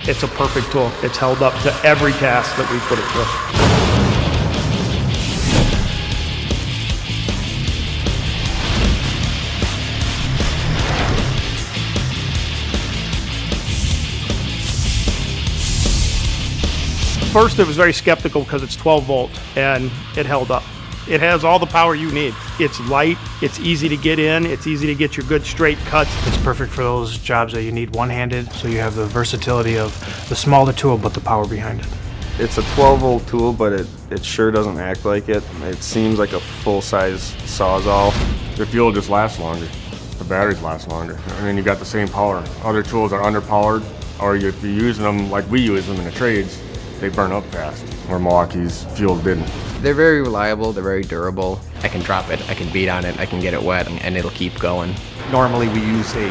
It's a perfect tool. It's held up to every task that we put it through. First, it was very skeptical because it's 12 volt and it held up. It has all the power you need. It's light, it's easy to get in, it's easy to get your good straight cuts. It's perfect for those jobs that you need one-handed, so you have the versatility of the smaller tool but the power behind it. It's a 12 volt tool, but it sure doesn't act like it. It seems like a full-size Sawzall. The fuel just lasts longer. The batteries last longer. I mean, you got the same power. Other tools are underpowered, or if you're using them like we use them in the trades, they burn up fast, where Milwaukee's fuel didn't. They're very reliable, they're very durable. I can drop it, I can beat on it, I can get it wet, and it'll keep going. Normally we use a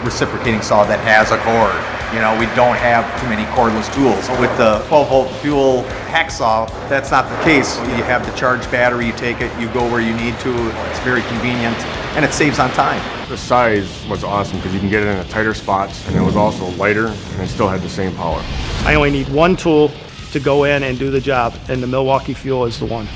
reciprocating saw that has a cord. You know, we don't have too many cordless tools. With the 12 volt fuel hacksaw, that's not the case. You have the charged battery, you take it, you go where you need to. It's very convenient, and it saves on time. The size was awesome because you can get it in the tighter spots, and it was also lighter, and it still had the same power. I only need one tool to go in and do the job, and the Milwaukee fuel is the one.